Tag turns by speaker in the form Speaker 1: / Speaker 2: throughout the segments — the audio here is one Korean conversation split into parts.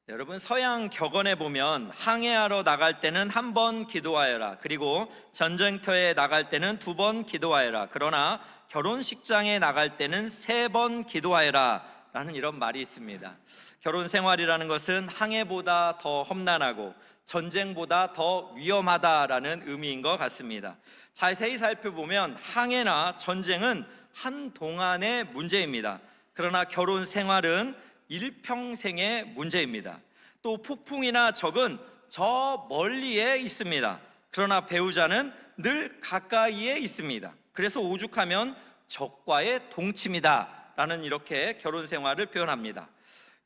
Speaker 1: 여러분, 서양 격언에 보면 항해하러 나갈 때는 한 번 기도하여라, 그리고 전쟁터에 나갈 때는 2번 기도하여라, 그러나 결혼식장에 나갈 때는 3번 기도하여라 라는 이런 말이 있습니다. 결혼 생활이라는 것은 항해보다 더 험난하고 전쟁보다 더 위험하다라는 의미인 것 같습니다. 자세히 살펴보면 항해나 전쟁은 한동안의 문제입니다. 그러나 결혼 생활은 일평생의 문제입니다. 또 폭풍이나 적은 저 멀리에 있습니다. 그러나 배우자는 늘 가까이에 있습니다. 그래서 오죽하면 적과의 동침이다 라는 이렇게 결혼 생활을 표현합니다.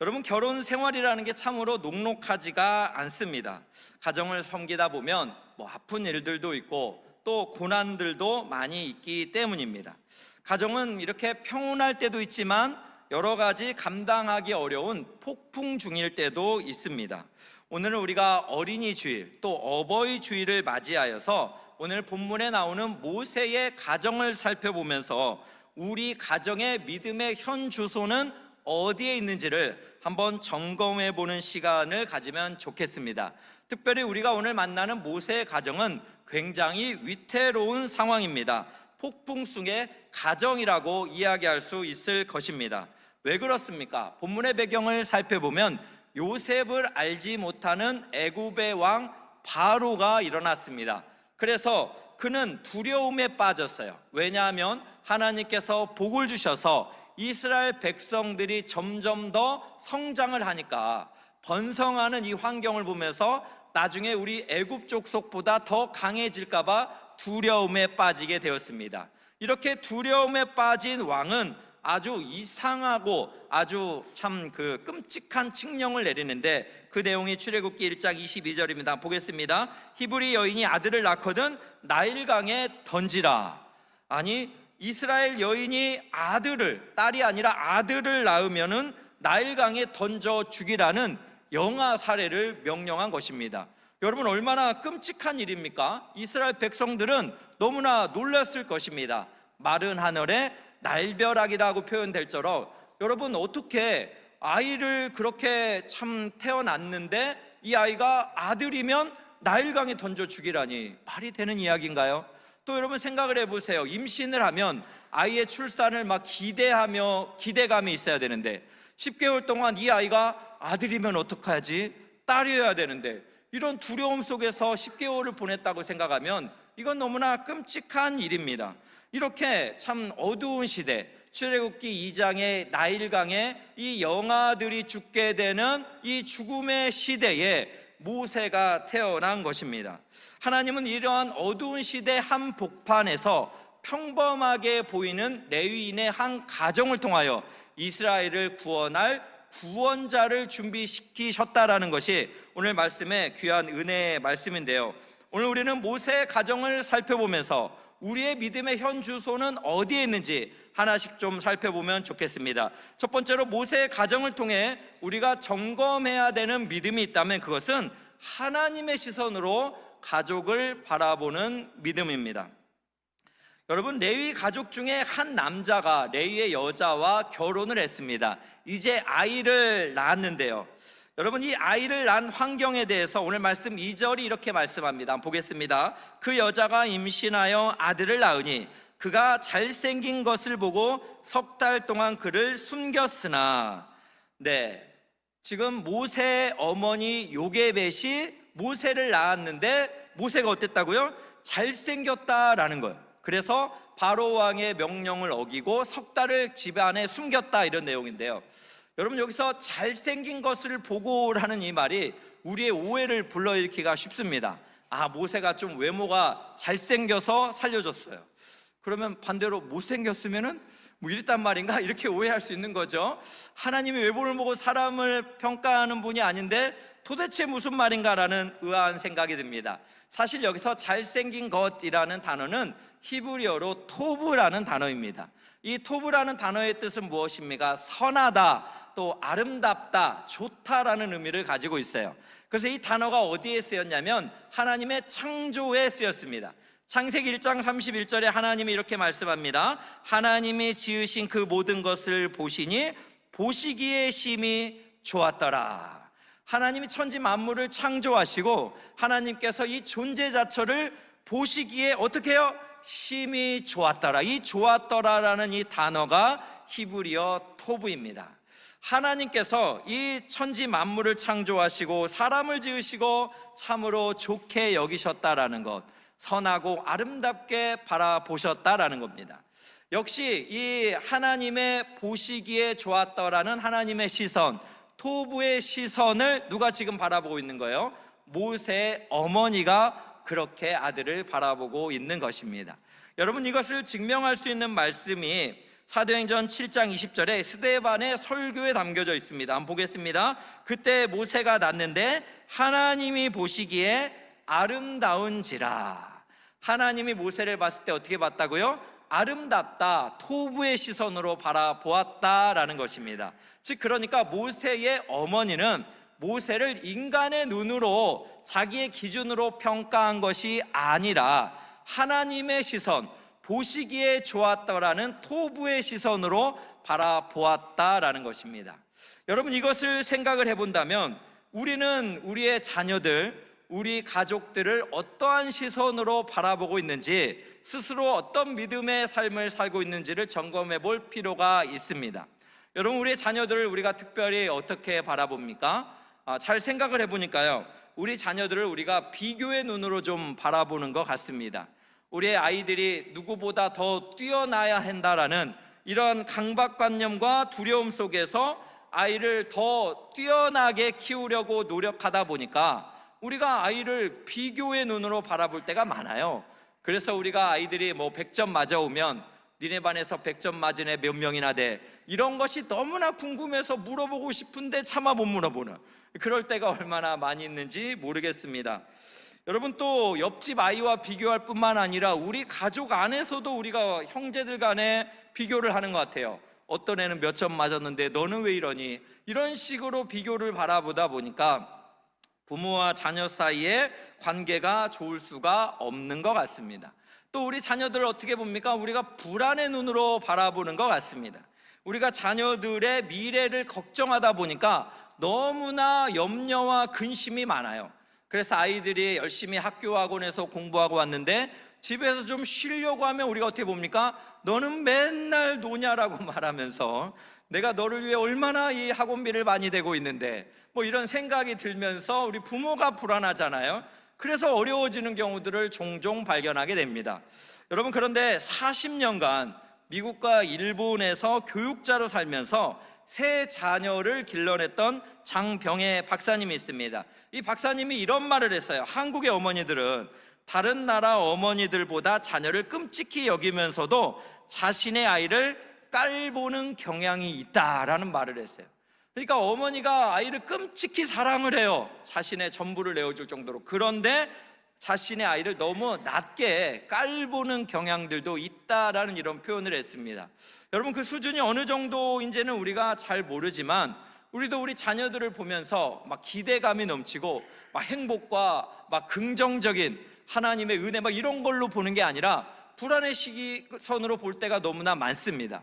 Speaker 1: 여러분, 결혼 생활이라는 게 참으로 녹록하지가 않습니다. 가정을 섬기다 보면 아픈 일들도 있고 또 고난들도 많이 있기 때문입니다. 가정은 이렇게 평온할 때도 있지만 여러 가지 감당하기 어려운 폭풍 중일 때도 있습니다. 오늘은 우리가 어린이 주일 또 어버이 주일을 맞이하여서 오늘 본문에 나오는 모세의 가정을 살펴보면서 우리 가정의 믿음의 현 주소는 어디에 있는지를 한번 점검해 보는 시간을 가지면 좋겠습니다. 특별히 우리가 오늘 만나는 모세의 가정은 굉장히 위태로운 상황입니다. 폭풍 속의 가정이라고 이야기할 수 있을 것입니다. 왜 그렇습니까? 본문의 배경을 살펴보면 요셉을 알지 못하는 애굽의 왕 바로가 일어났습니다. 그래서 그는 두려움에 빠졌어요. 왜냐하면 하나님께서 복을 주셔서 이스라엘 백성들이 점점 더 성장을 하니까 번성하는 이 환경을 보면서 나중에 우리 애굽 족속보다 더 강해질까 봐 두려움에 빠지게 되었습니다. 이렇게 두려움에 빠진 왕은 아주 이상하고 아주 참 끔찍한 칙령을 내리는데 그 내용이 출애굽기 1장 22절입니다. 보겠습니다. 히브리 여인이 아들을 낳거든 나일강에 던지라. 아니, 이스라엘 여인이 딸이 아니라 아들을 낳으면은 나일강에 던져 죽이라는 영아 살해를 명령한 것입니다. 여러분, 얼마나 끔찍한 일입니까? 이스라엘 백성들은 너무나 놀랐을 것입니다. 마른 하늘에 날벼락이라고 표현될 적으로 여러분, 어떻게 아이를 그렇게 참 태어났는데 이 아이가 아들이면 나일강에 던져 죽이라니 말이 되는 이야기인가요? 또 여러분 생각을 해보세요. 임신을 하면 아이의 출산을 막 기대하며 기대감이 있어야 되는데 10개월 동안 이 아이가 아들이면 어떡하지? 딸이어야 되는데 이런 두려움 속에서 10개월을 보냈다고 생각하면 이건 너무나 끔찍한 일입니다. 이렇게 참 어두운 시대, 출애굽기 2장의 나일강에 이 영아들이 죽게 되는 이 죽음의 시대에 모세가 태어난 것입니다. 하나님은 이러한 어두운 시대 한복판에서 평범하게 보이는 레위인의 한 가정을 통하여 이스라엘을 구원할 구원자를 준비시키셨다라는 것이 오늘 말씀의 귀한 은혜의 말씀인데요. 오늘 우리는 모세의 가정을 살펴보면서 우리의 믿음의 현 주소는 어디에 있는지 하나씩 좀 살펴보면 좋겠습니다. 첫 번째로 모세의 가정을 통해 우리가 점검해야 되는 믿음이 있다면 그것은 하나님의 시선으로 가족을 바라보는 믿음입니다. 여러분, 레위 가족 중에 한 남자가 레위의 여자와 결혼을 했습니다. 이제 아이를 낳았는데요. 여러분, 이 아이를 낳은 환경에 대해서 오늘 말씀 2절이 이렇게 말씀합니다. 보겠습니다. 그 여자가 임신하여 아들을 낳으니 그가 잘생긴 것을 보고 3달 동안 그를 숨겼으나. 지금 모세의 어머니 요게벳이 모세를 낳았는데 모세가 어땠다고요? 잘생겼다라는 거예요. 그래서 바로 왕의 명령을 어기고 3달을 집안에 숨겼다, 이런 내용인데요. 여러분, 여기서 잘생긴 것을 보고라는 이 말이 우리의 오해를 불러일으키기가 쉽습니다. 모세가 좀 외모가 잘생겨서 살려줬어요. 그러면 반대로 못생겼으면은 이랬단 말인가? 이렇게 오해할 수 있는 거죠. 하나님이 외모를 보고 사람을 평가하는 분이 아닌데 도대체 무슨 말인가라는 의아한 생각이 듭니다. 사실 여기서 잘생긴 것이라는 단어는 히브리어로 토브라는 단어입니다. 이 토브라는 단어의 뜻은 무엇입니까? 선하다, 또 아름답다, 좋다라는 의미를 가지고 있어요. 그래서 이 단어가 어디에 쓰였냐면 하나님의 창조에 쓰였습니다. 창세기 1장 31절에 하나님이 이렇게 말씀합니다. 하나님이 지으신 그 모든 것을 보시니 보시기에 심히 좋았더라. 하나님이 천지 만물을 창조하시고 하나님께서 이 존재 자체를 보시기에 어떻게 해요? 심히 좋았더라. 이 좋았더라라는 이 단어가 히브리어 토브입니다. 하나님께서 이 천지 만물을 창조하시고 사람을 지으시고 참으로 좋게 여기셨다라는 것, 선하고 아름답게 바라보셨다라는 겁니다. 역시 이 하나님의 보시기에 좋았더라는 하나님의 시선, 토부의 시선을 누가 지금 바라보고 있는 거예요? 모세의 어머니가 그렇게 아들을 바라보고 있는 것입니다. 여러분, 이것을 증명할 수 있는 말씀이 사도행전 7장 20절에 스데반의 설교에 담겨져 있습니다. 한번 보겠습니다. 그때 모세가 났는데 하나님이 보시기에 아름다운지라. 하나님이 모세를 봤을 때 어떻게 봤다고요? 아름답다, 토부의 시선으로 바라보았다라는 것입니다. 즉 그러니까 모세의 어머니는 모세를 인간의 눈으로 자기의 기준으로 평가한 것이 아니라 하나님의 시선, 보시기에 좋았더라는 토부의 시선으로 바라보았다라는 것입니다. 여러분, 이것을 생각을 해본다면 우리는 우리의 자녀들, 우리 가족들을 어떠한 시선으로 바라보고 있는지, 스스로 어떤 믿음의 삶을 살고 있는지를 점검해 볼 필요가 있습니다. 여러분, 우리의 자녀들을 우리가 특별히 어떻게 바라봅니까? 잘 생각을 해보니까요, 우리 자녀들을 우리가 비교의 눈으로 좀 바라보는 것 같습니다. 우리의 아이들이 누구보다 더 뛰어나야 한다라는 이런 강박관념과 두려움 속에서 아이를 더 뛰어나게 키우려고 노력하다 보니까 우리가 아이를 비교의 눈으로 바라볼 때가 많아요. 그래서 우리가 아이들이 100점 맞아오면 니네 반에서 100점 맞은 애 몇 명이나 돼? 이런 것이 너무나 궁금해서 물어보고 싶은데 차마 못 물어보는 그럴 때가 얼마나 많이 있는지 모르겠습니다. 여러분, 또 옆집 아이와 비교할 뿐만 아니라 우리 가족 안에서도 우리가 형제들 간에 비교를 하는 것 같아요. 어떤 애는 몇 점 맞았는데 너는 왜 이러니? 이런 식으로 비교를 바라보다 보니까 부모와 자녀 사이에 관계가 좋을 수가 없는 것 같습니다. 또 우리 자녀들을 어떻게 봅니까? 우리가 불안의 눈으로 바라보는 것 같습니다. 우리가 자녀들의 미래를 걱정하다 보니까 너무나 염려와 근심이 많아요. 그래서 아이들이 열심히 학교 학원에서 공부하고 왔는데 집에서 좀 쉬려고 하면 우리가 어떻게 봅니까? 너는 맨날 노냐라고 말하면서 내가 너를 위해 얼마나 이 학원비를 많이 대고 있는데 이런 생각이 들면서 우리 부모가 불안하잖아요. 그래서 어려워지는 경우들을 종종 발견하게 됩니다. 여러분, 그런데 40년간 미국과 일본에서 교육자로 살면서 세 자녀를 길러냈던 장병혜 박사님이 있습니다. 이 박사님이 이런 말을 했어요. 한국의 어머니들은 다른 나라 어머니들보다 자녀를 끔찍히 여기면서도 자신의 아이를 깔보는 경향이 있다라는 말을 했어요. 그러니까 어머니가 아이를 끔찍히 사랑을 해요. 자신의 전부를 내어줄 정도로. 그런데 자신의 아이를 너무 낮게 깔보는 경향들도 있다라는 이런 표현을 했습니다. 여러분, 그 수준이 어느 정도인지는 우리가 잘 모르지만 우리도 우리 자녀들을 보면서 막 기대감이 넘치고 막 행복과 막 긍정적인 하나님의 은혜 막 이런 걸로 보는 게 아니라 불안의 시선으로 볼 때가 너무나 많습니다.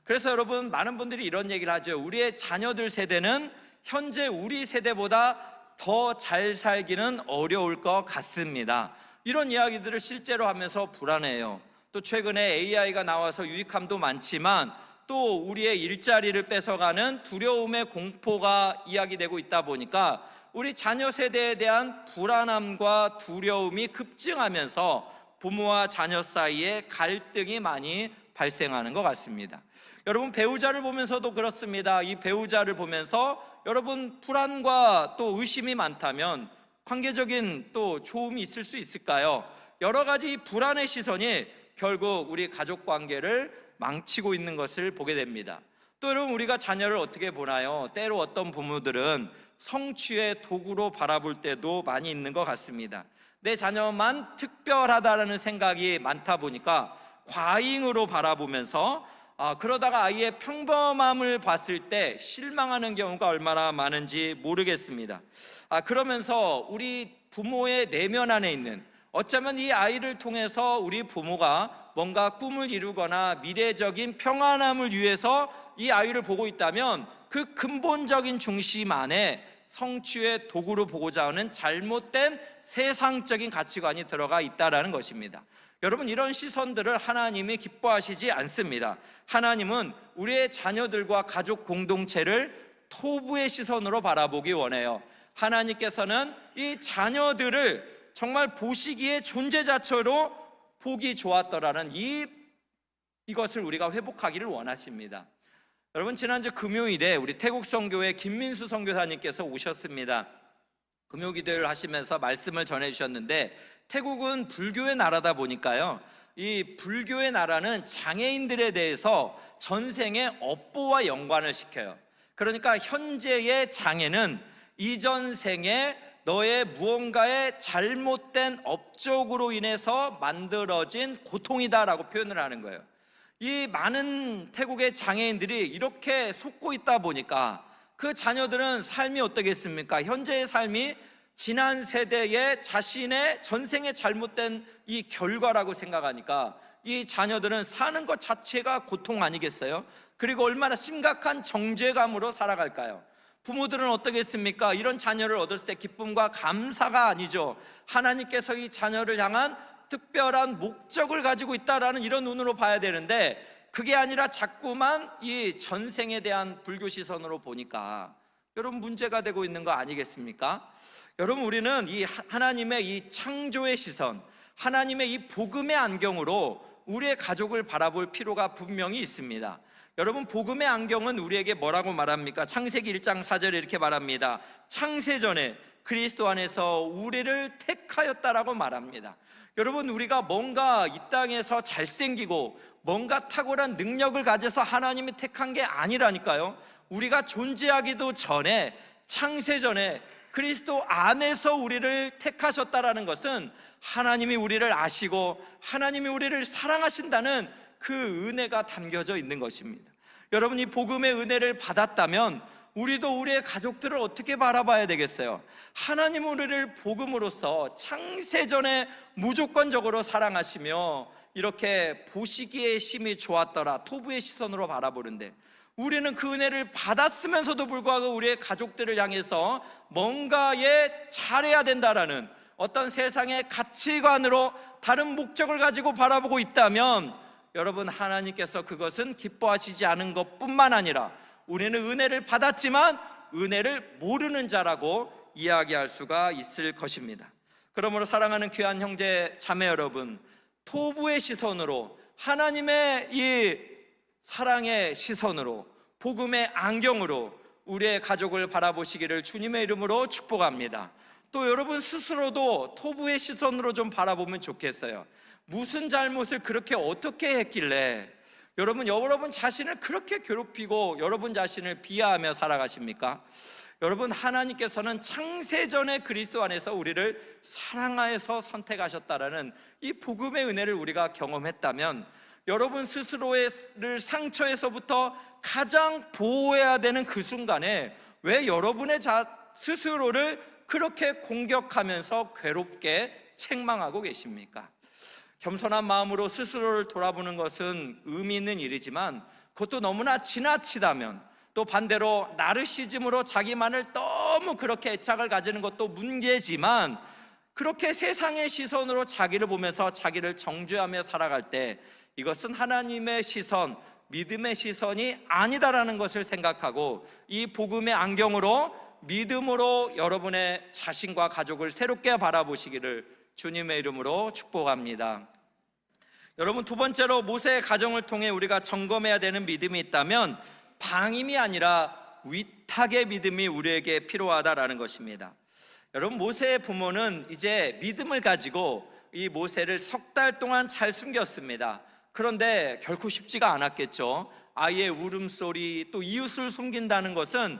Speaker 1: 그래서 여러분, 많은 분들이 이런 얘기를 하죠. 우리의 자녀들 세대는 현재 우리 세대보다 더 잘 살기는 어려울 것 같습니다. 이런 이야기들을 실제로 하면서 불안해요. 또 최근에 AI가 나와서 유익함도 많지만 또 우리의 일자리를 뺏어가는 두려움의 공포가 이야기되고 있다 보니까 우리 자녀 세대에 대한 불안함과 두려움이 급증하면서 부모와 자녀 사이에 갈등이 많이 발생하는 것 같습니다. 여러분, 배우자를 보면서도 그렇습니다. 이 배우자를 보면서 여러분, 불안과 또 의심이 많다면 관계적인 또 좋음이 있을 수 있을까요? 여러 가지 불안의 시선이 결국 우리 가족 관계를 망치고 있는 것을 보게 됩니다. 또 여러분, 우리가 자녀를 어떻게 보나요? 때로 어떤 부모들은 성취의 도구로 바라볼 때도 많이 있는 것 같습니다. 내 자녀만 특별하다라는 생각이 많다 보니까 과잉으로 바라보면서 그러다가 아이의 평범함을 봤을 때 실망하는 경우가 얼마나 많은지 모르겠습니다. 그러면서 우리 부모의 내면 안에 있는, 어쩌면 이 아이를 통해서 우리 부모가 뭔가 꿈을 이루거나 미래적인 평안함을 위해서 이 아이를 보고 있다면 그 근본적인 중심 안에 성취의 도구로 보고자 하는 잘못된 세상적인 가치관이 들어가 있다라는 것입니다. 여러분, 이런 시선들을 하나님이 기뻐하시지 않습니다. 하나님은 우리의 자녀들과 가족 공동체를 토부의 시선으로 바라보기 원해요. 하나님께서는 이 자녀들을 정말 보시기에 존재 자체로 보기 좋았더라는 이것을 우리가 회복하기를 원하십니다. 여러분, 지난주 금요일에 우리 태국 선교회 김민수 선교사님께서 오셨습니다. 금요기도를 하시면서 말씀을 전해주셨는데, 태국은 불교의 나라다 보니까요, 이 불교의 나라는 장애인들에 대해서 전생에 업보와 연관을 시켜요. 그러니까 현재의 장애는 이전 생에 너의 무언가의 잘못된 업적으로 인해서 만들어진 고통이다라고 표현을 하는 거예요. 이 많은 태국의 장애인들이 이렇게 속고 있다 보니까 그 자녀들은 삶이 어떻겠습니까? 현재의 삶이 지난 세대의 자신의 전생의 잘못된 이 결과라고 생각하니까 이 자녀들은 사는 것 자체가 고통 아니겠어요? 그리고 얼마나 심각한 정죄감으로 살아갈까요? 부모들은 어떻겠습니까? 이런 자녀를 얻었을 때 기쁨과 감사가 아니죠. 하나님께서 이 자녀를 향한 특별한 목적을 가지고 있다라는 이런 눈으로 봐야 되는데, 그게 아니라 자꾸만 이 전생에 대한 불교 시선으로 보니까 여러분 문제가 되고 있는 거 아니겠습니까? 여러분, 우리는 이 하나님의 이 창조의 시선, 하나님의 이 복음의 안경으로 우리의 가족을 바라볼 필요가 분명히 있습니다. 여러분, 복음의 안경은 우리에게 뭐라고 말합니까? 창세기 1장 4절에 이렇게 말합니다. 창세전에 그리스도 안에서 우리를 택하였다라고 말합니다. 여러분, 우리가 뭔가 이 땅에서 잘생기고 뭔가 탁월한 능력을 가져서 하나님이 택한 게 아니라니까요. 우리가 존재하기도 전에, 창세전에 그리스도 안에서 우리를 택하셨다라는 것은 하나님이 우리를 아시고 하나님이 우리를 사랑하신다는 그 은혜가 담겨져 있는 것입니다. 여러분, 이 복음의 은혜를 받았다면 우리도 우리의 가족들을 어떻게 바라봐야 되겠어요? 하나님 우리를 복음으로써 창세전에 무조건적으로 사랑하시며 이렇게 보시기에 심히 좋았더라, 토부의 시선으로 바라보는데, 우리는 그 은혜를 받았으면서도 불구하고 우리의 가족들을 향해서 뭔가에 잘해야 된다라는 어떤 세상의 가치관으로 다른 목적을 가지고 바라보고 있다면, 여러분, 하나님께서 그것은 기뻐하시지 않은 것뿐만 아니라 우리는 은혜를 받았지만 은혜를 모르는 자라고 이야기할 수가 있을 것입니다. 그러므로 사랑하는 귀한 형제 자매 여러분, 토부의 시선으로, 하나님의 이 사랑의 시선으로, 복음의 안경으로 우리의 가족을 바라보시기를 주님의 이름으로 축복합니다. 또 여러분 스스로도 토부의 시선으로 좀 바라보면 좋겠어요. 무슨 잘못을 그렇게 어떻게 했길래 여러분 자신을 그렇게 괴롭히고 여러분 자신을 비하하며 살아가십니까? 여러분, 하나님께서는 창세전에 그리스도 안에서 우리를 사랑하여서 선택하셨다라는 이 복음의 은혜를 우리가 경험했다면, 여러분 스스로를 상처에서부터 가장 보호해야 되는 그 순간에 왜 여러분의 스스로를 그렇게 공격하면서 괴롭게 책망하고 계십니까? 겸손한 마음으로 스스로를 돌아보는 것은 의미 있는 일이지만, 그것도 너무나 지나치다면, 또 반대로 나르시즘으로 자기만을 너무 그렇게 애착을 가지는 것도 문제지만, 그렇게 세상의 시선으로 자기를 보면서 자기를 정죄하며 살아갈 때 이것은 하나님의 시선, 믿음의 시선이 아니다라는 것을 생각하고 이 복음의 안경으로 믿음으로 여러분의 자신과 가족을 새롭게 바라보시기를 주님의 이름으로 축복합니다. 여러분, 두 번째로 모세의 가정을 통해 우리가 점검해야 되는 믿음이 있다면 방임이 아니라 위탁의 믿음이 우리에게 필요하다라는 것입니다. 여러분, 모세의 부모는 이제 믿음을 가지고 이 모세를 석 달 동안 잘 숨겼습니다. 그런데 결코 쉽지가 않았겠죠. 아이의 울음소리, 또 이웃을 속인다는 것은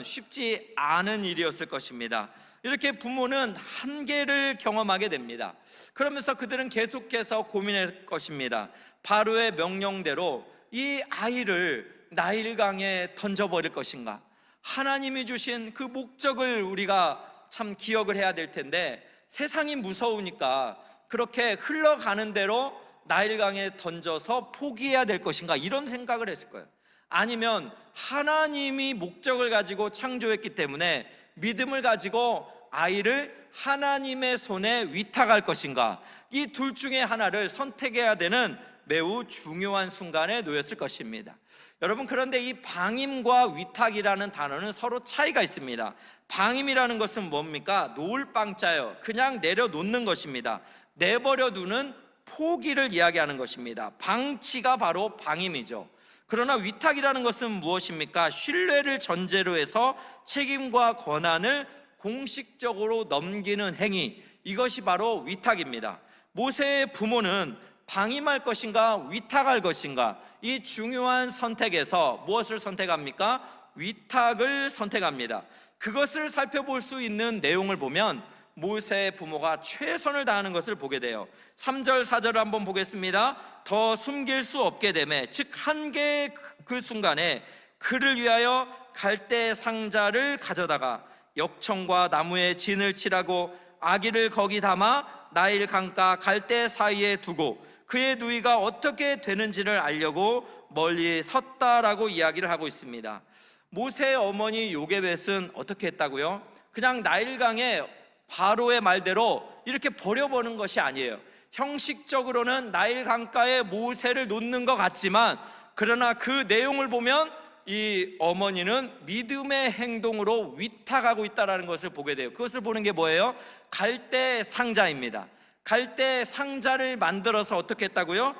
Speaker 1: 쉽지 않은 일이었을 것입니다. 이렇게 부모는 한계를 경험하게 됩니다. 그러면서 그들은 계속해서 고민할 것입니다. 바로의 명령대로 이 아이를 나일강에 던져버릴 것인가? 하나님이 주신 그 목적을 우리가 참 기억을 해야 될 텐데, 세상이 무서우니까 그렇게 흘러가는 대로 나일강에 던져서 포기해야 될 것인가? 이런 생각을 했을 거예요. 아니면 하나님이 목적을 가지고 창조했기 때문에 믿음을 가지고 아이를 하나님의 손에 위탁할 것인가, 이 둘 중에 하나를 선택해야 되는 매우 중요한 순간에 놓였을 것입니다. 여러분, 그런데 이 방임과 위탁이라는 단어는 서로 차이가 있습니다. 방임이라는 것은 뭡니까? 놓을 방자예요. 그냥 내려놓는 것입니다. 내버려 두는 포기를 이야기하는 것입니다. 방치가 바로 방임이죠. 그러나 위탁이라는 것은 무엇입니까? 신뢰를 전제로 해서 책임과 권한을 공식적으로 넘기는 행위, 이것이 바로 위탁입니다. 모세의 부모는 방임할 것인가 위탁할 것인가, 이 중요한 선택에서 무엇을 선택합니까? 위탁을 선택합니다. 그것을 살펴볼 수 있는 내용을 보면 모세의 부모가 최선을 다하는 것을 보게 돼요. 3절 4절을 한번 보겠습니다. 더 숨길 수 없게 되매, 즉 한계의 그 순간에 그를 위하여 갈대 상자를 가져다가 역청과 나무에 진을 칠하고 아기를 거기 담아 나일 강가 갈대 사이에 두고 그의 누이가 어떻게 되는지를 알려고 멀리 섰다라고 이야기를 하고 있습니다. 모세의 어머니 요게벳은 어떻게 했다고요? 그냥 나일강에 바로의 말대로 이렇게 버려보는 것이 아니에요. 형식적으로는 나일 강가에 모세를 놓는 것 같지만, 그러나 그 내용을 보면 이 어머니는 믿음의 행동으로 위탁하고 있다는 것을 보게 돼요. 그것을 보는 게 뭐예요? 갈대 상자입니다. 갈대 상자를 만들어서 어떻게 했다고요?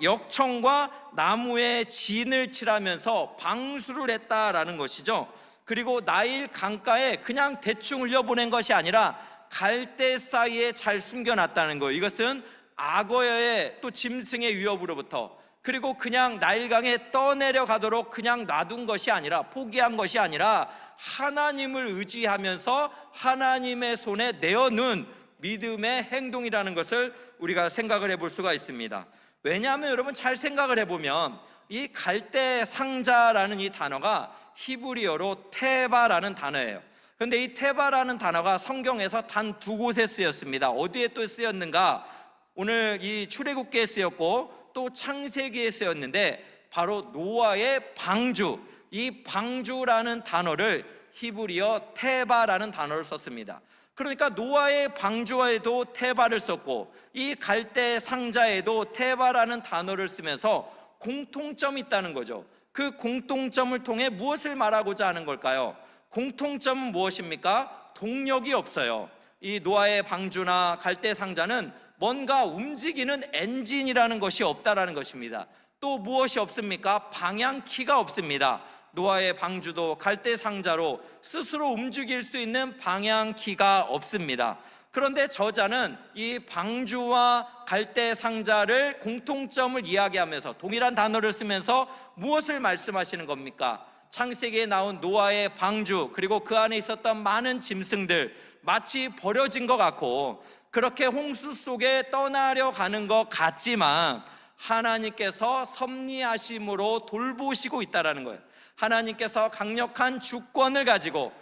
Speaker 1: 역청과 나무에 진을 칠하면서 방수를 했다라는 것이죠. 그리고 나일 강가에 그냥 대충 흘려보낸 것이 아니라 갈대 사이에 잘 숨겨놨다는 거예요. 이것은 악어의 또 짐승의 위협으로부터, 그리고 그냥 나일강에 떠내려가도록 그냥 놔둔 것이 아니라, 포기한 것이 아니라 하나님을 의지하면서 하나님의 손에 내어놓은 믿음의 행동이라는 것을 우리가 생각을 해볼 수가 있습니다. 왜냐하면 여러분, 잘 생각을 해보면 이 갈대 상자라는 이 단어가 히브리어로 테바라는 단어예요. 그런데 이 테바라는 단어가 성경에서 단 두 곳에 쓰였습니다. 어디에 또 쓰였는가? 오늘 이 출애굽기에 쓰였고 또 창세기에 쓰였는데, 바로 노아의 방주, 이 방주라는 단어를 히브리어 테바라는 단어를 썼습니다. 그러니까 노아의 방주에도 테바를 썼고 이 갈대 상자에도 테바라는 단어를 쓰면서 공통점이 있다는 거죠. 그 공통점을 통해 무엇을 말하고자 하는 걸까요? 공통점은 무엇입니까? 동력이 없어요. 이 노아의 방주나 갈대 상자는 뭔가 움직이는 엔진이라는 것이 없다라는 것입니다. 또 무엇이 없습니까? 방향키가 없습니다. 노아의 방주도 갈대 상자로 스스로 움직일 수 있는 방향키가 없습니다. 그런데 저자는 이 방주와 갈대 상자를 공통점을 이야기하면서 동일한 단어를 쓰면서 무엇을 말씀하시는 겁니까? 창세기에 나온 노아의 방주, 그리고 그 안에 있었던 많은 짐승들, 마치 버려진 것 같고 그렇게 홍수 속에 떠나려 가는 것 같지만 하나님께서 섭리하심으로 돌보시고 있다는 거예요. 하나님께서 강력한 주권을 가지고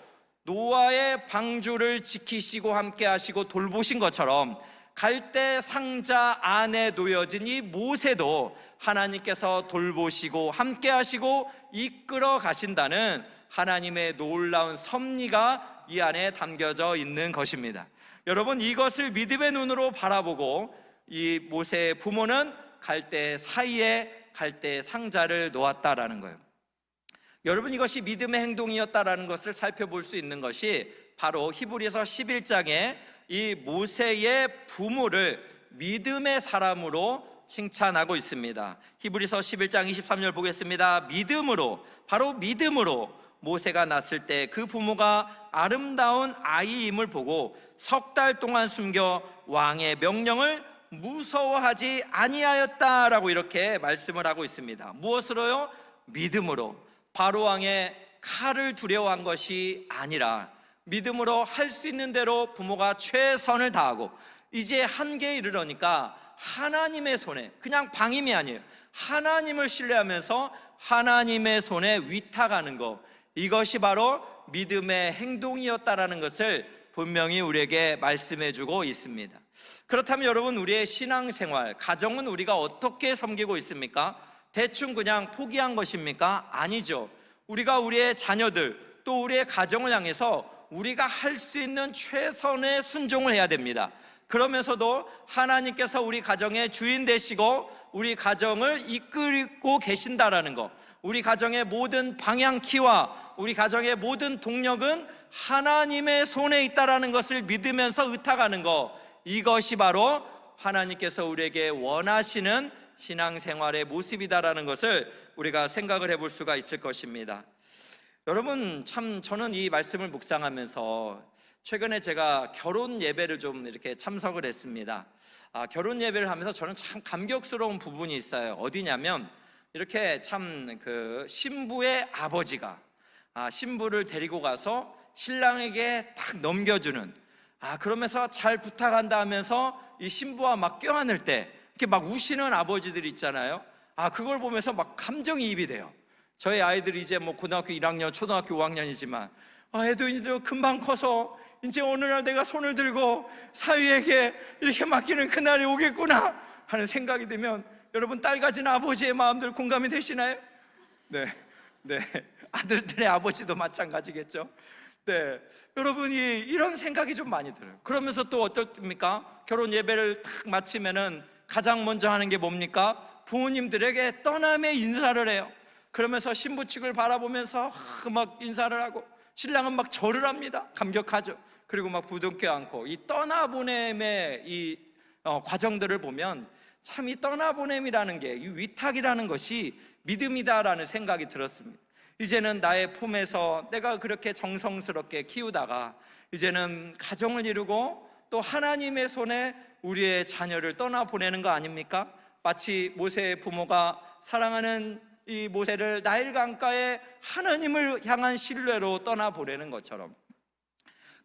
Speaker 1: 노아의 방주를 지키시고 함께 하시고 돌보신 것처럼 갈대 상자 안에 놓여진 이 모세도 하나님께서 돌보시고 함께 하시고 이끌어 가신다는 하나님의 놀라운 섭리가 이 안에 담겨져 있는 것입니다. 여러분, 이것을 믿음의 눈으로 바라보고 이 모세의 부모는 갈대 사이에 갈대 상자를 놓았다라는 거예요. 여러분, 이것이 믿음의 행동이었다라는 것을 살펴볼 수 있는 것이 바로 히브리서 11장에 이 모세의 부모를 믿음의 사람으로 칭찬하고 있습니다. 히브리서 11장 23절 보겠습니다. 믿음으로, 바로 믿음으로 모세가 낳았을 때 그 부모가 아름다운 아이임을 보고 석 달 동안 숨겨 왕의 명령을 무서워하지 아니하였다라고 이렇게 말씀을 하고 있습니다. 무엇으로요? 믿음으로. 바로 왕의 칼을 두려워한 것이 아니라 믿음으로 할 수 있는 대로 부모가 최선을 다하고 이제 한계에 이르러니까 하나님의 손에, 그냥 방임이 아니에요, 하나님을 신뢰하면서 하나님의 손에 위탁하는 것, 이것이 바로 믿음의 행동이었다라는 것을 분명히 우리에게 말씀해 주고 있습니다. 그렇다면 여러분, 우리의 신앙생활, 가정은 우리가 어떻게 섬기고 있습니까? 대충 그냥 포기한 것입니까? 아니죠. 우리가 우리의 자녀들 또 우리의 가정을 향해서 우리가 할 수 있는 최선의 순종을 해야 됩니다. 그러면서도 하나님께서 우리 가정의 주인 되시고 우리 가정을 이끌고 계신다라는 것, 우리 가정의 모든 방향키와 우리 가정의 모든 동력은 하나님의 손에 있다라는 것을 믿으면서 의탁하는 것, 이것이 바로 하나님께서 우리에게 원하시는 신앙생활의 모습이다라는 것을 우리가 생각을 해볼 수가 있을 것입니다. 여러분, 참 저는 이 말씀을 묵상하면서 최근에 제가 결혼 예배를 좀 이렇게 참석을 했습니다. 결혼 예배를 하면서 저는 참 감격스러운 부분이 있어요. 어디냐면 이렇게 참 그 신부의 아버지가 신부를 데리고 가서 신랑에게 딱 넘겨주는, 그러면서 잘 부탁한다 하면서 이 신부와 막 껴안을 때 이렇게 막 우시는 아버지들 있잖아요. 그걸 보면서 막 감정이입이 돼요. 저희 아이들이 이제 뭐 고등학교 1학년, 초등학교 5학년이지만 애도 이제 금방 커서 이제 어느 날 내가 손을 들고 사위에게 이렇게 맡기는 그날이 오겠구나 하는 생각이 들면, 여러분, 딸 가진 아버지의 마음들 공감이 되시나요? 네. 아들들의 아버지도 마찬가지겠죠. 네, 여러분이 이런 생각이 좀 많이 들어요. 그러면서 또 어떻습니까? 결혼 예배를 딱 마치면은 가장 먼저 하는 게 뭡니까? 부모님들에게 떠남의 인사를 해요. 그러면서 신부 측을 바라보면서 막 인사를 하고, 신랑은 막 절을 합니다. 감격하죠. 그리고 막 부둥켜 안고, 이 떠나보냄의 이 과정들을 보면 참 이 떠나보냄이라는 게, 이 위탁이라는 것이 믿음이다라는 생각이 들었습니다. 이제는 나의 품에서 내가 그렇게 정성스럽게 키우다가 이제는 가정을 이루고 또 하나님의 손에 우리의 자녀를 떠나보내는 거 아닙니까? 마치 모세의 부모가 사랑하는 이 모세를 나일 강가에 하나님을 향한 신뢰로 떠나보내는 것처럼,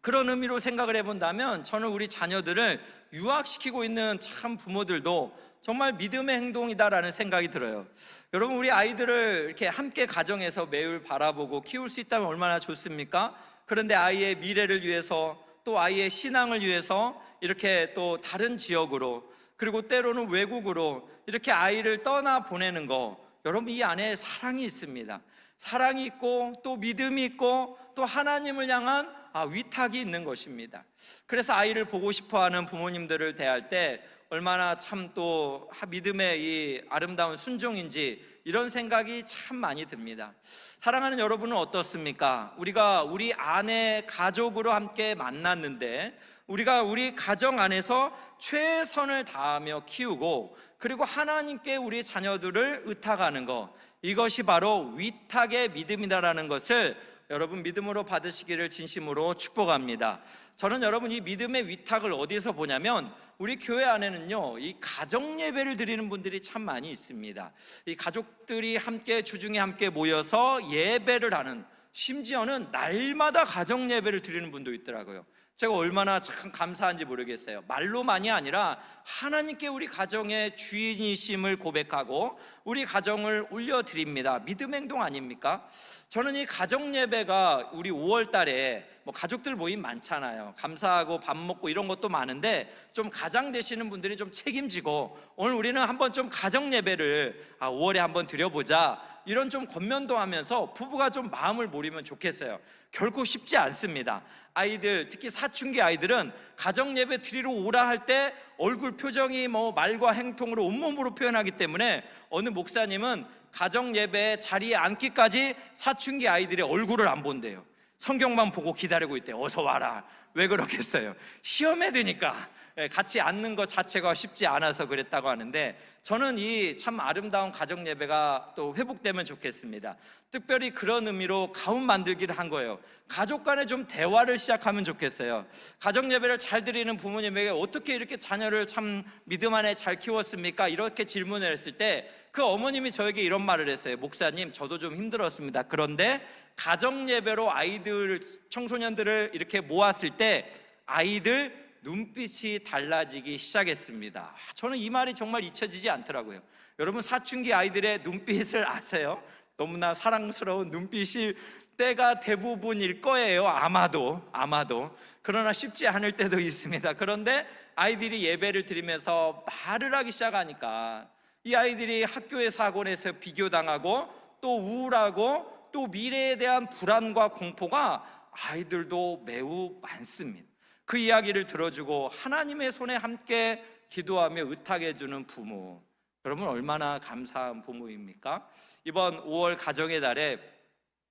Speaker 1: 그런 의미로 생각을 해본다면 저는 우리 자녀들을 유학시키고 있는 참 부모들도 정말 믿음의 행동이다라는 생각이 들어요. 여러분, 우리 아이들을 이렇게 함께 가정에서 매일 바라보고 키울 수 있다면 얼마나 좋습니까? 그런데 아이의 미래를 위해서 또 아이의 신앙을 위해서 이렇게 또 다른 지역으로, 그리고 때로는 외국으로 이렇게 아이를 떠나 보내는 거, 여러분, 이 안에 사랑이 있습니다. 사랑이 있고 또 믿음이 있고 또 하나님을 향한 위탁이 있는 것입니다. 그래서 아이를 보고 싶어하는 부모님들을 대할 때 얼마나 참 또 믿음의 이 아름다운 순종인지, 이런 생각이 참 많이 듭니다. 사랑하는 여러분은 어떻습니까? 우리가 우리 아내 가족으로 함께 만났는데 우리가 우리 가정 안에서 최선을 다하며 키우고, 그리고 하나님께 우리 자녀들을 의탁하는 것, 이것이 바로 위탁의 믿음이다라는 것을 여러분 믿음으로 받으시기를 진심으로 축복합니다. 저는 여러분 이 믿음의 위탁을 어디서 보냐면, 우리 교회 안에는요, 이 가정 예배를 드리는 분들이 참 많이 있습니다. 이 가족들이 함께 주중에 함께 모여서 예배를 하는, 심지어는 날마다 가정 예배를 드리는 분도 있더라고요. 제가 얼마나 참 감사한지 모르겠어요. 말로만이 아니라 하나님께 우리 가정의 주인이심을 고백하고 우리 가정을 올려드립니다. 믿음 행동 아닙니까? 저는 이 가정 예배가 우리 5월 달에 뭐 가족들 모임 많잖아요. 감사하고 밥 먹고 이런 것도 많은데, 좀 가장 되시는 분들이 좀 책임지고 오늘 우리는 한번 좀 가정 예배를 5월에 한번 드려보자, 이런 좀 권면도 하면서 부부가 좀 마음을 모이면 좋겠어요. 결코 쉽지 않습니다. 아이들, 특히 사춘기 아이들은 가정 예배 드리러 오라 할 때 얼굴 표정이 뭐 말과 행동으로 온몸으로 표현하기 때문에 어느 목사님은 가정 예배 자리에 앉기까지 사춘기 아이들의 얼굴을 안 본대요. 성경만 보고 기다리고 있대요. 어서 와라. 왜 그렇겠어요? 시험에 드니까 같이 앉는 것 자체가 쉽지 않아서 그랬다고 하는데, 저는 이 참 아름다운 가정 예배가 또 회복되면 좋겠습니다. 특별히 그런 의미로 가운 만들기를 한 거예요. 가족 간에 좀 대화를 시작하면 좋겠어요. 가정 예배를 잘 드리는 부모님에게 어떻게 이렇게 자녀를 참 믿음 안에 잘 키웠습니까? 이렇게 질문을 했을 때 그 어머님이 저에게 이런 말을 했어요. 목사님, 저도 좀 힘들었습니다. 그런데 가정 예배로 아이들, 청소년들을 이렇게 모았을 때 아이들 눈빛이 달라지기 시작했습니다. 저는 이 말이 정말 잊혀지지 않더라고요. 여러분, 사춘기 아이들의 눈빛을 아세요? 너무나 사랑스러운 눈빛이 때가 대부분일 거예요. 아마도. 그러나 쉽지 않을 때도 있습니다. 그런데 아이들이 예배를 드리면서 말을 하기 시작하니까 이 아이들이 학교에서 학원에서 비교당하고 또 우울하고 또 미래에 대한 불안과 공포가 아이들도 매우 많습니다. 그 이야기를 들어주고 하나님의 손에 함께 기도하며 의탁해주는 부모, 여러분 얼마나 감사한 부모입니까? 이번 5월 가정의 달에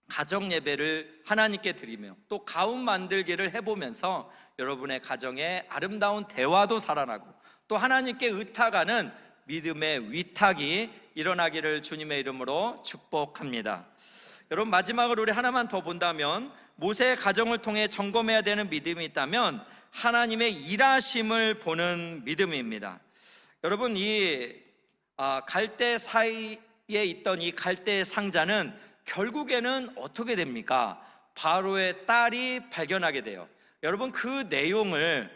Speaker 1: 가정 예배를 하나님께 드리며 또 가운 만들기를 해보면서 여러분의 가정에 아름다운 대화도 살아나고 또 하나님께 의탁하는 믿음의 위탁이 일어나기를 주님의 이름으로 축복합니다. 여러분 마지막으로 우리 하나만 더 본다면, 모세의 가정을 통해 점검해야 되는 믿음이 있다면 하나님의 일하심을 보는 믿음입니다. 여러분 이 갈대 사이에 있던 이 갈대 상자는 결국에는 어떻게 됩니까? 바로의 딸이 발견하게 돼요. 여러분 그 내용을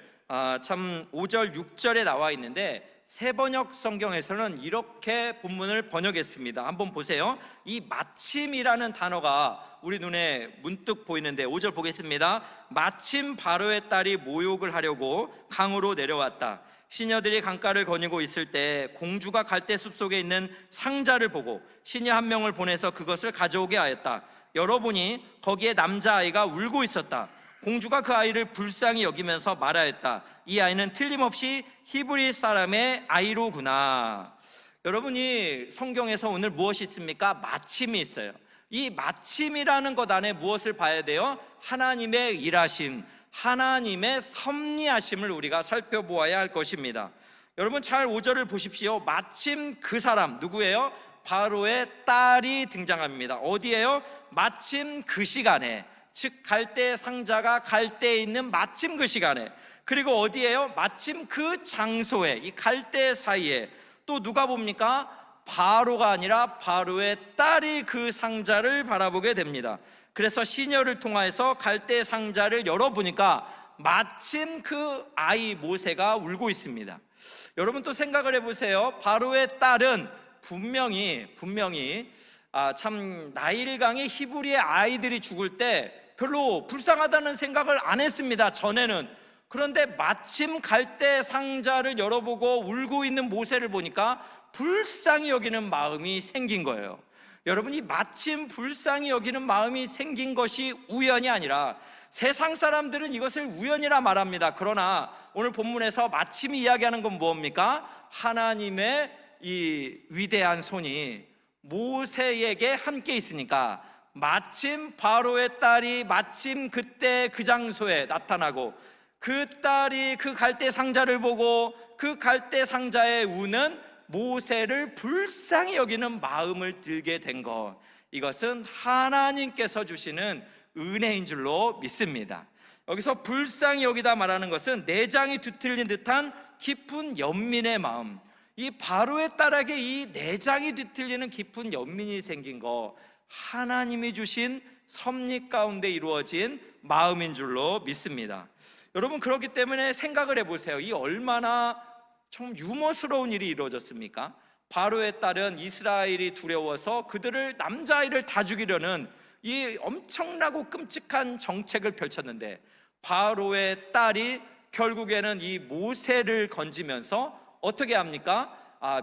Speaker 1: 참 5절 6절에 나와 있는데 새번역 성경에서는 이렇게 본문을 번역했습니다. 한번 보세요. 이 마침이라는 단어가 우리 눈에 문득 보이는데 5절 보겠습니다. 마침 바로의 딸이 모욕을 하려고 강으로 내려왔다. 시녀들이 강가를 거니고 있을 때 공주가 갈대 숲속에 있는 상자를 보고 시녀 한 명을 보내서 그것을 가져오게 하였다. 열어보니 거기에 남자아이가 울고 있었다. 공주가 그 아이를 불쌍히 여기면서 말하였다. 이 아이는 틀림없이 히브리 사람의 아이로구나. 여러분이 성경에서 오늘 무엇이 있습니까? 마침이 있어요. 이 마침이라는 것 안에 무엇을 봐야 돼요? 하나님의 일하심, 하나님의 섭리하심을 우리가 살펴보아야 할 것입니다. 여러분 잘 5절을 보십시오. 마침 그 사람 누구예요? 바로의 딸이 등장합니다. 어디에요? 마침 그 시간에, 즉 갈대 상자가 갈대에 있는 마침 그 시간에, 그리고 어디에요? 마침 그 장소에, 이 갈대 사이에. 또 누가 봅니까? 바로가 아니라 바로의 딸이 그 상자를 바라보게 됩니다. 그래서 시녀를 통하여서 갈대 상자를 열어보니까 마침 그 아이 모세가 울고 있습니다. 여러분 또 생각을 해보세요. 바로의 딸은 분명히 참 나일강의 히브리의 아이들이 죽을 때 별로 불쌍하다는 생각을 안 했습니다, 전에는. 그런데 마침 갈대 상자를 열어보고 울고 있는 모세를 보니까 불쌍히 여기는 마음이 생긴 거예요. 여러분이 마침 불쌍히 여기는 마음이 생긴 것이 우연이 아니라, 세상 사람들은 이것을 우연이라 말합니다. 그러나 오늘 본문에서 마침 이야기하는 건 뭡니까? 하나님의 이 위대한 손이 모세에게 함께 있으니까 마침 바로의 딸이 마침 그때 그 장소에 나타나고, 그 딸이 그 갈대 상자를 보고 그 갈대 상자에 우는 모세를 불쌍히 여기는 마음을 들게 된 것, 이것은 하나님께서 주시는 은혜인 줄로 믿습니다. 여기서 불쌍히 여기다 말하는 것은 내장이 뒤틀린 듯한 깊은 연민의 마음, 이 바로의 딸에게 이 내장이 뒤틀리는 깊은 연민이 생긴 거, 하나님이 주신 섭리 가운데 이루어진 마음인 줄로 믿습니다. 여러분 그렇기 때문에 생각을 해보세요. 이 얼마나 참 유머스러운 일이 이루어졌습니까? 바로의 딸은 이스라엘이 두려워서 그들을, 남자아이를 다 죽이려는 이 엄청나고 끔찍한 정책을 펼쳤는데, 바로의 딸이 결국에는 이 모세를 건지면서 어떻게 합니까?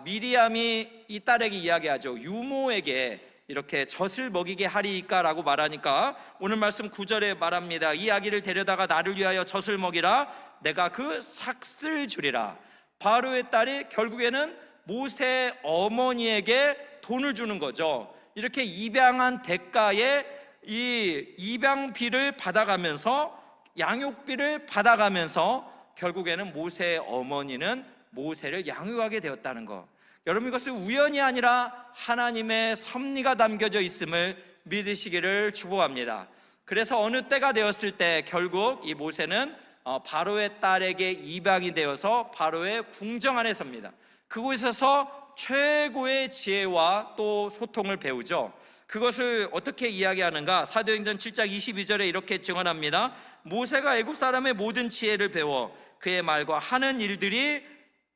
Speaker 1: 미리암이 이 딸에게 이야기하죠. 유모에게 이렇게 젖을 먹이게 하리이까 라고 말하니까 오늘 말씀 9절에 말합니다. 이 아기를 데려다가 나를 위하여 젖을 먹이라. 내가 그 삭슬 주리라. 바로의 딸이 결국에는 모세 어머니에게 돈을 주는 거죠. 이렇게 입양한 대가에 이 입양비를 받아가면서, 양육비를 받아가면서 결국에는 모세의 어머니는 모세를 양육하게 되었다는 것. 여러분 이것은 우연이 아니라 하나님의 섭리가 담겨져 있음을 믿으시기를 축복합니다. 그래서 어느 때가 되었을 때 결국 이 모세는 바로의 딸에게 입양이 되어서 바로의 궁정 안에 섭니다. 그곳에서 최고의 지혜와 또 소통을 배우죠. 그것을 어떻게 이야기하는가? 사도행전 7장 22절에 이렇게 증언합니다. 모세가 애국 사람의 모든 지혜를 배워 그의 말과 하는 일들이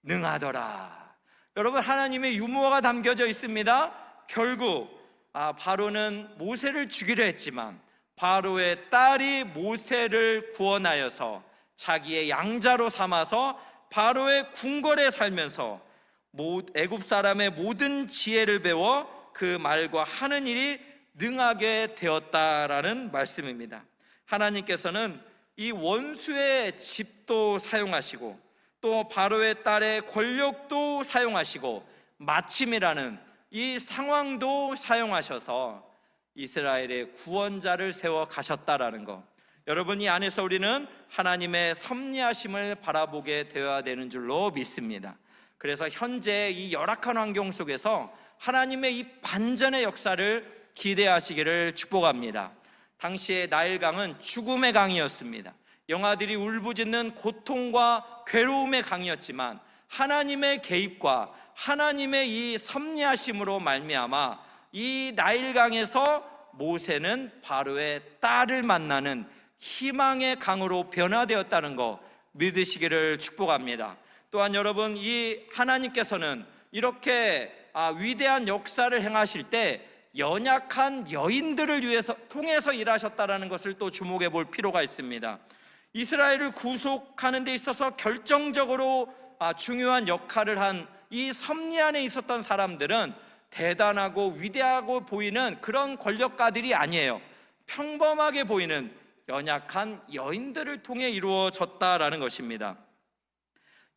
Speaker 1: 능하더라. 여러분 하나님의 유머가 담겨져 있습니다. 결국 바로는 모세를 죽이려 했지만 바로의 딸이 모세를 구원하여서 자기의 양자로 삼아서 바로의 궁궐에 살면서 애굽 사람의 모든 지혜를 배워 그 말과 하는 일이 능하게 되었다라는 말씀입니다. 하나님께서는 이 원수의 집도 사용하시고 또 바로의 딸의 권력도 사용하시고 마침이라는 이 상황도 사용하셔서 이스라엘의 구원자를 세워 가셨다라는 것, 여러분, 이 안에서 우리는 하나님의 섭리하심을 바라보게 되어야 되는 줄로 믿습니다. 그래서 현재 이 열악한 환경 속에서 하나님의 이 반전의 역사를 기대하시기를 축복합니다. 당시의 나일강은 죽음의 강이었습니다. 영아들이 울부짖는 고통과 괴로움의 강이었지만 하나님의 개입과 하나님의 이 섭리하심으로 말미암아 이 나일강에서 모세는 바로의 딸을 만나는 희망의 강으로 변화되었다는 거 믿으시기를 축복합니다. 또한 여러분, 이 하나님께서는 이렇게 위대한 역사를 행하실 때 연약한 여인들을 통해서 일하셨다는 것을 또 주목해 볼 필요가 있습니다. 이스라엘을 구속하는 데 있어서 결정적으로 중요한 역할을 한 이 섭리 안에 있었던 사람들은 대단하고 위대하고 보이는 그런 권력가들이 아니에요. 평범하게 보이는 연약한 여인들을 통해 이루어졌다라는 것입니다.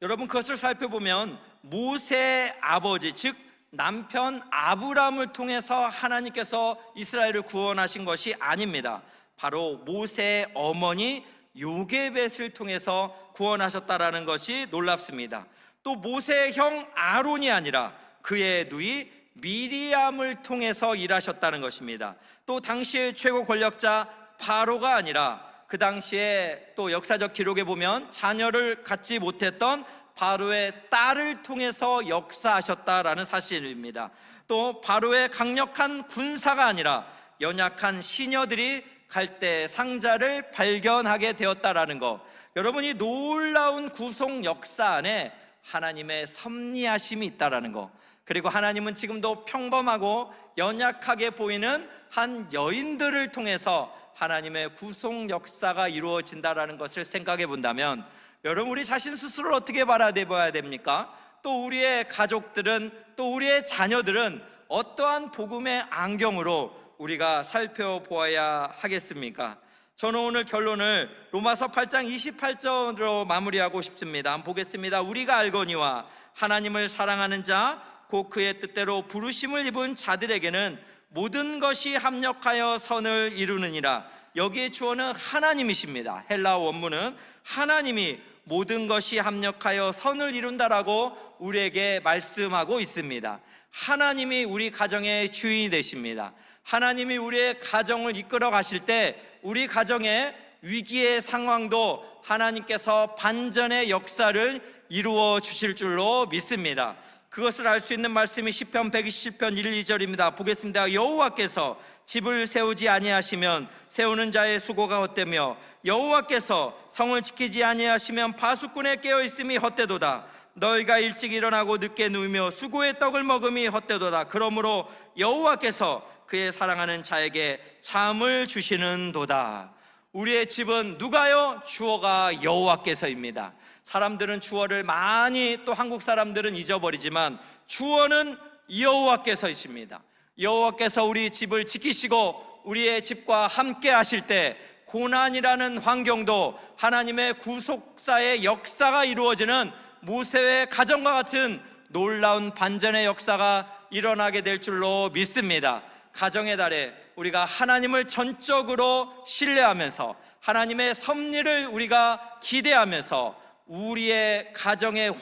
Speaker 1: 여러분, 그것을 살펴보면 모세의 아버지, 즉 남편 아브람을 통해서 하나님께서 이스라엘을 구원하신 것이 아닙니다. 바로 모세의 어머니 요게벳을 통해서 구원하셨다라는 것이 놀랍습니다. 또 모세의 형 아론이 아니라 그의 누이 미리암을 통해서 일하셨다는 것입니다. 또 당시의 최고 권력자 바로가 아니라 그 당시에 또 역사적 기록에 보면 자녀를 갖지 못했던 바로의 딸을 통해서 역사하셨다라는 사실입니다. 또 바로의 강력한 군사가 아니라 연약한 시녀들이 갈대 상자를 발견하게 되었다라는 것, 여러분, 이 놀라운 구속 역사 안에 하나님의 섭리하심이 있다라는 것, 그리고 하나님은 지금도 평범하고 연약하게 보이는 한 여인들을 통해서 하나님의 구속 역사가 이루어진다라는 것을 생각해 본다면, 여러분, 우리 자신 스스로를 어떻게 바라봐야 됩니까? 또 우리의 가족들은, 또 우리의 자녀들은 어떠한 복음의 안경으로 우리가 살펴보아야 하겠습니까? 저는 오늘 결론을 로마서 8장 28절로 마무리하고 싶습니다. 한번 보겠습니다. 우리가 알거니와 하나님을 사랑하는 자, 곧 그의 뜻대로 부르심을 입은 자들에게는 모든 것이 합력하여 선을 이루느니라. 여기에 주어는 하나님이십니다. 헬라어 원문은 하나님이 모든 것이 합력하여 선을 이룬다라고 우리에게 말씀하고 있습니다. 하나님이 우리 가정의 주인이 되십니다. 하나님이 우리의 가정을 이끌어 가실 때 우리 가정의 위기의 상황도 하나님께서 반전의 역사를 이루어 주실 줄로 믿습니다. 그것을 알 수 있는 말씀이 시편 127편 1, 2절입니다. 보겠습니다. 여호와께서 집을 세우지 아니하시면 세우는 자의 수고가 헛되며 여호와께서 성을 지키지 아니하시면 파수꾼의 깨어있음이 헛되도다. 너희가 일찍 일어나고 늦게 누우며 수고의 떡을 먹음이 헛되도다. 그러므로 여호와께서 그의 사랑하는 자에게 잠을 주시는도다. 우리의 집은 누가요? 주어가 여호와께서입니다. 사람들은 주어를 많이, 또 한국 사람들은 잊어버리지만 주어는 여호와께서이십니다. 여호와께서 우리 집을 지키시고 우리의 집과 함께 하실 때 고난이라는 환경도 하나님의 구속사의 역사가 이루어지는 모세의 가정과 같은 놀라운 반전의 역사가 일어나게 될 줄로 믿습니다. 가정의 달에 우리가 하나님을 전적으로 신뢰하면서 하나님의 섭리를 우리가 기대하면서 우리의 가정의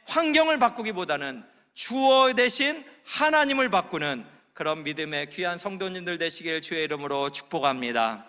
Speaker 1: 환경을 바꾸기보다는 주어 대신 하나님을 바꾸는 그런 믿음의 귀한 성도님들 되시길 주의 이름으로 축복합니다.